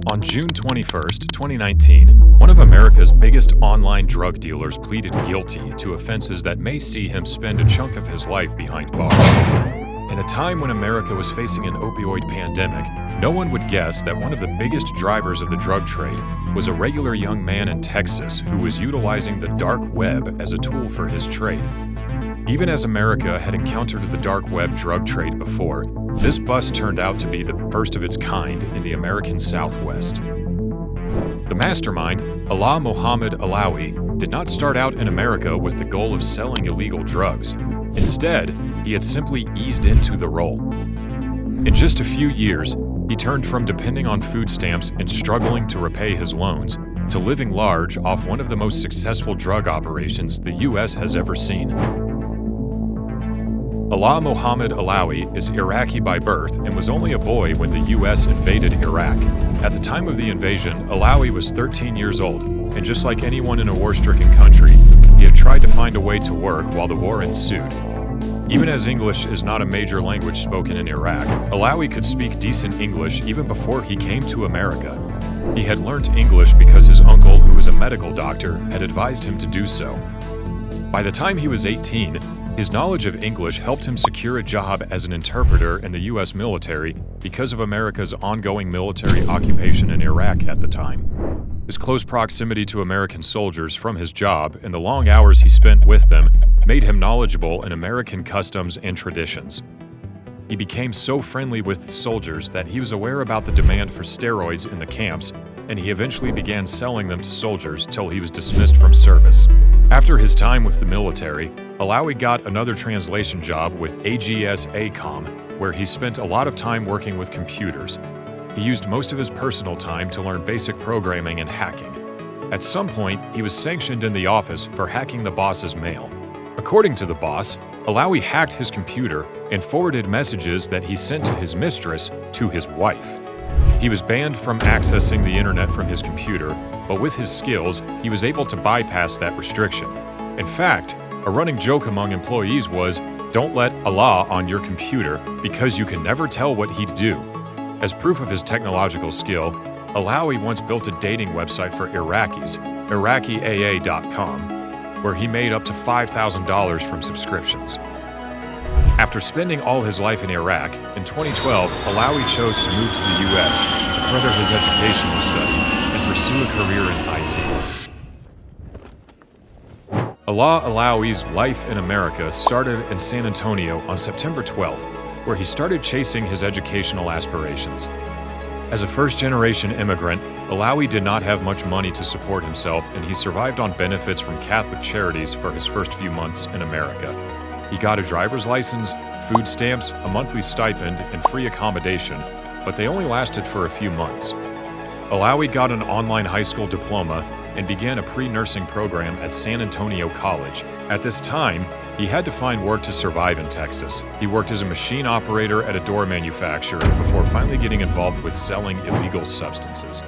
On June 21, 2019, one of America's biggest online drug dealers pleaded guilty to offenses that may see him spend a chunk of his life behind bars. In a time when America was facing an opioid pandemic, no one would guess that one of the biggest drivers of the drug trade was a regular young man in Texas who was utilizing the dark web as a tool for his trade. Even as America had encountered the dark web drug trade before, this bust turned out to be the first of its kind in the American Southwest. The mastermind, Allah Mohammed Alawi, did not start out in America with the goal of selling illegal drugs. Instead, he had simply eased into the role. In just a few years, he turned from depending on food stamps and struggling to repay his loans to living large off one of the most successful drug operations the U.S. has ever seen. Allah Mohammed Alawi is Iraqi by birth and was only a boy when the U.S. invaded Iraq. At the time of the invasion, Alawi was 13 years old, and just like anyone in a war-stricken country, he had tried to find a way to work while the war ensued. Even as English is not a major language spoken in Iraq, Alawi could speak decent English even before he came to America. He had learnt English because his uncle, who was a medical doctor, had advised him to do so. By the time he was 18, his knowledge of English helped him secure a job as an interpreter in the U.S. military because of America's ongoing military occupation in Iraq at the time. His close proximity to American soldiers from his job and the long hours he spent with them made him knowledgeable in American customs and traditions. He became so friendly with the soldiers that he was aware about the demand for steroids in the camps, and he eventually began selling them to soldiers till he was dismissed from service. After his time with the military, Alawi got another translation job with AGS-ACOM, where he spent a lot of time working with computers. He used most of his personal time to learn basic programming and hacking. At some point, he was sanctioned in the office for hacking the boss's mail. According to the boss, Alawi hacked his computer and forwarded messages that he sent to his mistress to his wife. He was banned from accessing the internet from his computer, but with his skills, he was able to bypass that restriction. In fact, a running joke among employees was, "Don't let Allah on your computer because you can never tell what he'd do." As proof of his technological skill, Alawi once built a dating website for Iraqis, IraqiAA.com, where he made up to $5,000 from subscriptions. After spending all his life in Iraq, in 2012, Alawi chose to move to the U.S. to further his educational studies and pursue a career in IT. Allah Alawi's life in America started in San Antonio on September 12th, where he started chasing his educational aspirations. As a first-generation immigrant, Alawi did not have much money to support himself, and he survived on benefits from Catholic charities for his first few months in America. He got a driver's license, food stamps, a monthly stipend, and free accommodation, but they only lasted for a few months. Alawi got an online high school diploma and began a pre-nursing program at San Antonio College. At this time, he had to find work to survive in Texas. He worked as a machine operator at a door manufacturer before finally getting involved with selling illegal substances.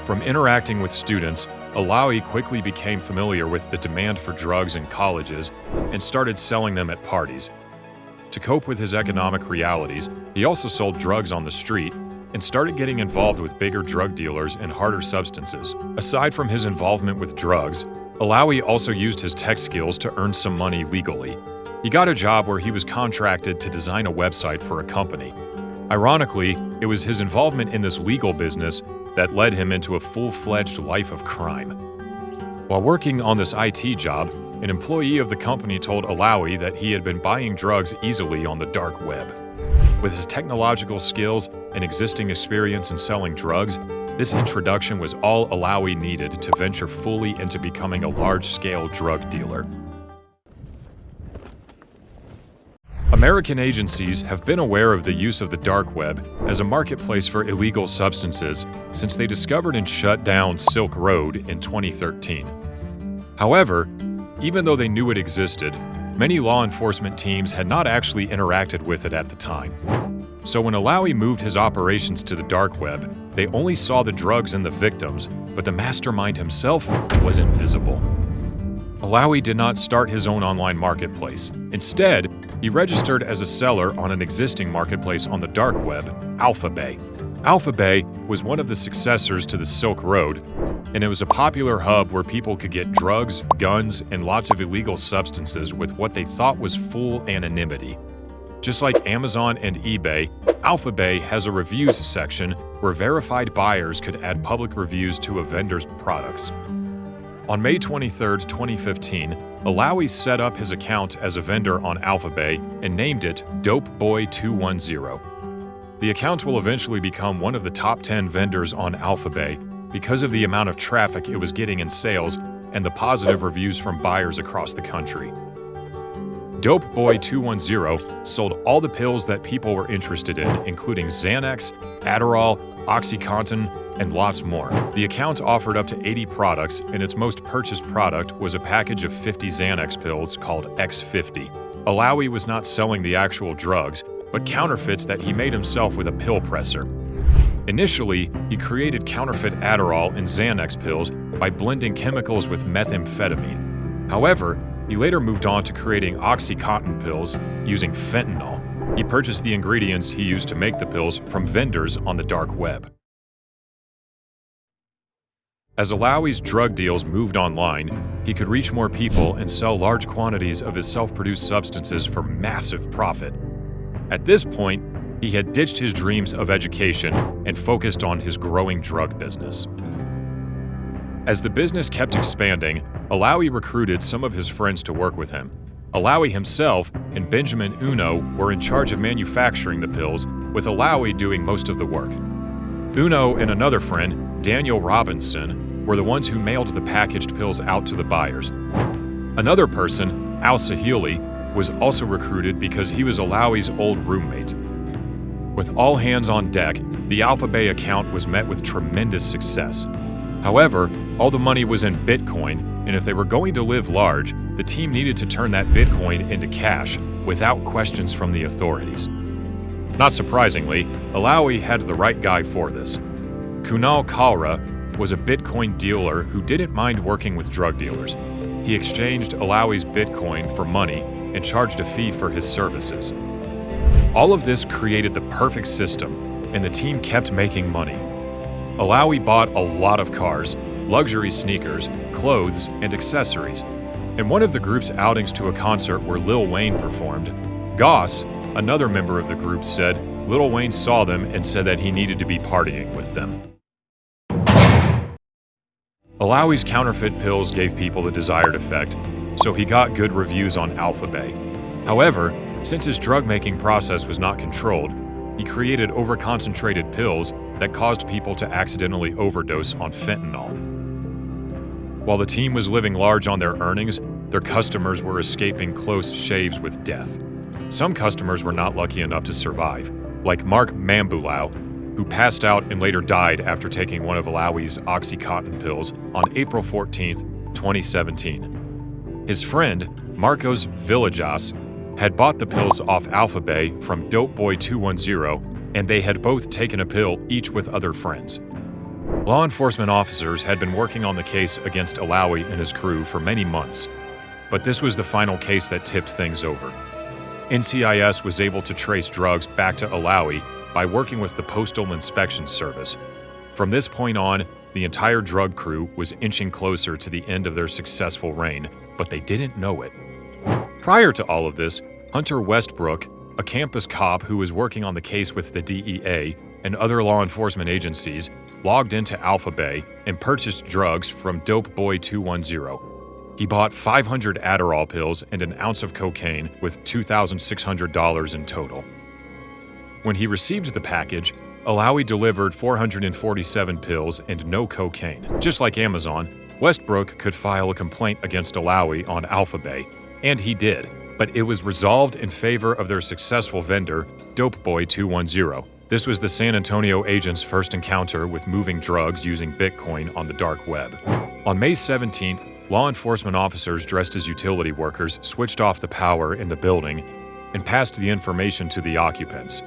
From interacting with students, Alawi quickly became familiar with the demand for drugs in colleges and started selling them at parties. To cope with his economic realities, he also sold drugs on the street and started getting involved with bigger drug dealers and harder substances. Aside from his involvement with drugs, Alawi also used his tech skills to earn some money legally. He got a job where he was contracted to design a website for a company. Ironically, it was his involvement in this legal business that led him into a full-fledged life of crime. While working on this IT job, an employee of the company told Alawi that he had been buying drugs easily on the dark web. With his technological skills and existing experience in selling drugs, this introduction was all Alawi needed to venture fully into becoming a large-scale drug dealer. American agencies have been aware of the use of the dark web as a marketplace for illegal substances since they discovered and shut down Silk Road in 2013. However, even though they knew it existed, many law enforcement teams had not actually interacted with it at the time. So when Alawi moved his operations to the dark web, they only saw the drugs and the victims, but the mastermind himself was invisible. Alawi did not start his own online marketplace. Instead, he registered as a seller on an existing marketplace on the dark web, Alphabay. Alpha Bay was one of the successors to the Silk Road, and it was a popular hub where people could get drugs, guns, and lots of illegal substances with what they thought was full anonymity. Just like Amazon and eBay, Alpha Bay has a reviews section where verified buyers could add public reviews to a vendor's products. On May 23, 2015, Alawi set up his account as a vendor on Alpha Bay and named it DopeBoy210. The account will eventually become one of the top 10 vendors on Alpha Bay because of the amount of traffic it was getting in sales and the positive reviews from buyers across the country. DopeBoy210 sold all the pills that people were interested in, including Xanax, Adderall, OxyContin, and lots more. The account offered up to 80 products, and its most purchased product was a package of 50 Xanax pills called X50. Alawi was not selling the actual drugs, but counterfeits that he made himself with a pill presser. Initially, he created counterfeit Adderall and Xanax pills by blending chemicals with methamphetamine. However, he later moved on to creating OxyContin pills using fentanyl. He purchased the ingredients he used to make the pills from vendors on the dark web. As Alawi's drug deals moved online, he could reach more people and sell large quantities of his self-produced substances for massive profit. At this point, he had ditched his dreams of education and focused on his growing drug business. As the business kept expanding, Alawi recruited some of his friends to work with him. Alawi himself and Benjamin Uno were in charge of manufacturing the pills, with Alawi doing most of the work. Uno and another friend, Daniel Robinson, were the ones who mailed the packaged pills out to the buyers. Another person, Al Sahili, was also recruited because he was Alawi's old roommate. With all hands on deck, the Alpha Bay account was met with tremendous success. However, all the money was in Bitcoin, and if they were going to live large, the team needed to turn that Bitcoin into cash without questions from the authorities. Not surprisingly, Alawi had the right guy for this. Kunal Kalra was a Bitcoin dealer who didn't mind working with drug dealers. He exchanged Alawi's Bitcoin for money and charged a fee for his services. All of this created the perfect system, and the team kept making money. Alawi bought a lot of cars, luxury sneakers, clothes, and accessories. In one of the group's outings to a concert where Lil Wayne performed, Goss, another member of the group, said Lil Wayne saw them and said that he needed to be partying with them. Alawi's counterfeit pills gave people the desired effect, so he got good reviews on Alpha Bay. However, since his drug-making process was not controlled, he created over-concentrated pills that caused people to accidentally overdose on fentanyl. While the team was living large on their earnings, their customers were escaping close shaves with death. Some customers were not lucky enough to survive, like Mark Mambulau, who passed out and later died after taking one of Alawi's OxyContin pills on April 14, 2017. His friend, Marcos Villajas, had bought the pills off Alpha Bay from DopeBoy210, and they had both taken a pill each with other friends. Law enforcement officers had been working on the case against Alawi and his crew for many months, but this was the final case that tipped things over. NCIS was able to trace drugs back to Alawi by working with the Postal Inspection Service. From this point on, the entire drug crew was inching closer to the end of their successful reign, but they didn't know it. Prior to all of this, Hunter Westbrook, a campus cop who was working on the case with the DEA and other law enforcement agencies, logged into Alpha Bay and purchased drugs from DopeBoy210. He bought 500 Adderall pills and an ounce of cocaine with $2,600 in total. When he received the package, Alawi delivered 447 pills and no cocaine. Just like Amazon, Westbrook could file a complaint against Alawi on Alpha Bay, and he did, but it was resolved in favor of their successful vendor, DopeBoy210. This was the San Antonio agents' first encounter with moving drugs using Bitcoin on the dark web. On May 17th, law enforcement officers dressed as utility workers switched off the power in the building and passed the information to the occupants.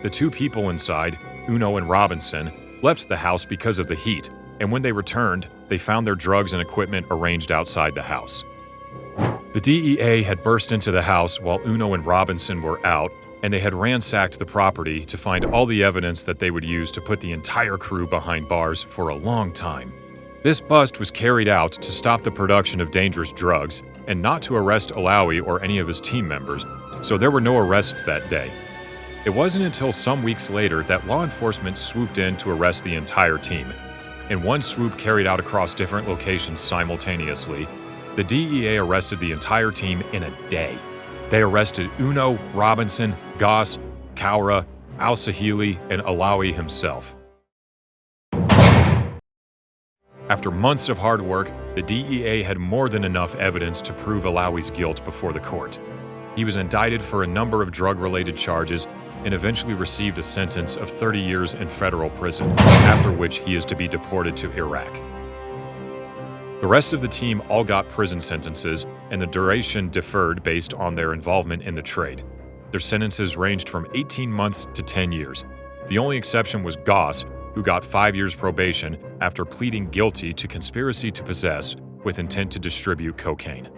The two people inside, Uno and Robinson, left the house because of the heat, and when they returned, they found their drugs and equipment arranged outside the house. The DEA had burst into the house while Uno and Robinson were out, and they had ransacked the property to find all the evidence that they would use to put the entire crew behind bars for a long time. This bust was carried out to stop the production of dangerous drugs and not to arrest Alawi or any of his team members, so there were no arrests that day. It wasn't until some weeks later that law enforcement swooped in to arrest the entire team. In one swoop carried out across different locations simultaneously, the DEA arrested the entire team in a day. They arrested Uno, Robinson, Goss, Kaura, Al-Sahili, and Alawi himself. After months of hard work, the DEA had more than enough evidence to prove Alawi's guilt before the court. He was indicted for a number of drug-related charges and eventually received a sentence of 30 years in federal prison, after which he is to be deported to Iraq. The rest of the team all got prison sentences, and the duration differed based on their involvement in the trade. Their sentences ranged from 18 months to 10 years. The only exception was Goss, who got 5 years probation after pleading guilty to conspiracy to possess with intent to distribute cocaine.